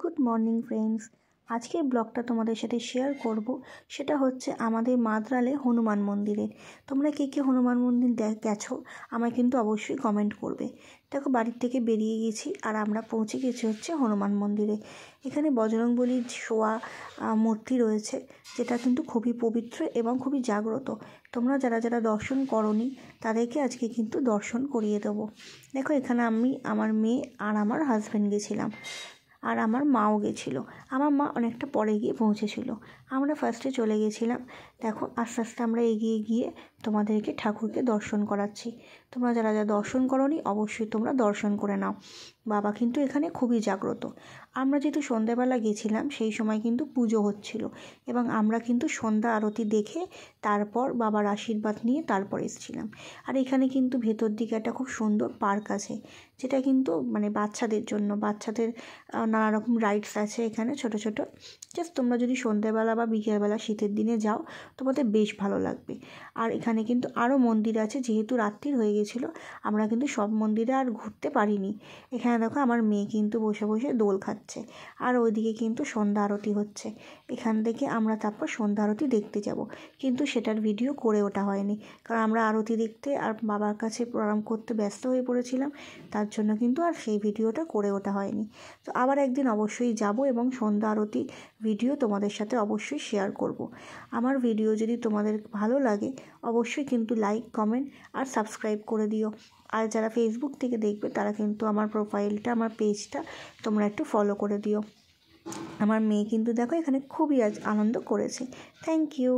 Good morning friends, আজকের ব্লগটা তোমাদের সাথে শেয়ার করব। সেটা হচ্ছে আমাদের মাদ্রালে হনুমান মন্দিরে। তোমরা কে কে হনুমান মন্দির গেছো আমায় কিন্তু অবশ্যই কমেন্ট করবে। দেখো, বাড়ির থেকে বেরিয়ে গেছি আর আমরা পৌঁছে গেছি হচ্ছে হনুমান মন্দিরে। এখানে বজরংবলীর শোয়া মূর্তি রয়েছে, যেটা কিন্তু খুবই পবিত্র এবং খুবই জাগ্রত। তোমরা যারা যারা দর্শন করোনি তাদেরকে আজকে কিন্তু দর্শন করিয়ে দেবো। দেখো, এখানে আমি, আমার মেয়ে আর আমার হাজব্যান্ড গেছিলাম, আর আমার মাও গেছিলো। আমার মা অনেকটা পরে গিয়ে পৌঁছেছিল, আমরা ফার্স্টে চলে গেছিলাম। দেখো, আস্তে আস্তে আমরা এগিয়ে গিয়ে তোমাদেরকে ঠাকুরকে দর্শন করাচ্ছি। তোমরা যারা যারা দর্শন করোনি অবশ্যই তোমরা দর্শন করে নাও। বাবা কিন্তু এখানে খুবই জাগ্রত। আমরা যেহেতু সন্ধ্যাবেলা গেছিলাম, সেই সময় কিন্তু পুজো হচ্ছিল এবং আমরা কিন্তু সন্ধ্যা আরতি দেখে তারপর বাবার আশীর্বাদ নিয়ে তারপর এসেছিলাম। আর এখানে কিন্তু ভেতর দিকে একটা খুব সুন্দর পার্ক আছে, যেটা কিন্তু মানে বাচ্চাদের জন্য, বাচ্চাদের নানা রকম রাইডস আছে এখানে ছোট ছোট। জাস্ট তোমরা যদি সন্ধ্যেবেলা বা বিকেলবেলা শীতের দিনে যাও তোমাদের বেশ ভালো লাগবে। আর এখানে কিন্তু আরও মন্দির আছে, যেহেতু রাত্রির হয়ে গেছিলো আমরা কিন্তু সব মন্দিরে আর ঘুরতে পারিনি। এখানে দেখো, আমার মেয়ে কিন্তু বসে বসে দোল খাচ্ছে, আর ওইদিকে কিন্তু সন্ধ্যা আরতি হচ্ছে। এখান থেকে আমরা তারপর সন্ধ্যা আরতি দেখতে যাব, কিন্তু সেটার ভিডিও করে ওঠা হয়নি, কারণ আমরা আরতি দেখতে আর বাবার কাছে প্রণাম করতে ব্যস্ত হয়ে পড়েছিলাম। তার জন্য কিন্তু আর সেই ভিডিওটা করে ওঠা হয়নি। তো আবার একদিন অবশ্যই যাব এবং সন্ধ্যা আরতি ভিডিও তোমাদের সাথে অবশ্যই শেয়ার করব। আমার ভিডিও যদি তোমাদের ভালো লাগে অবশ্যই কিন্তু লাইক, কমেন্ট আর সাবস্ক্রাইব করে দিও। আর যারা ফেসবুক থেকে দেখবে তারা কিন্তু আমার প্রোফাইলটা, আমার পেজটা তোমরা একটু ফলো করে দিও। আমার মেয়ে কিন্তু দেখো এখানে খুবই আজ আনন্দ করেছে। Thank you.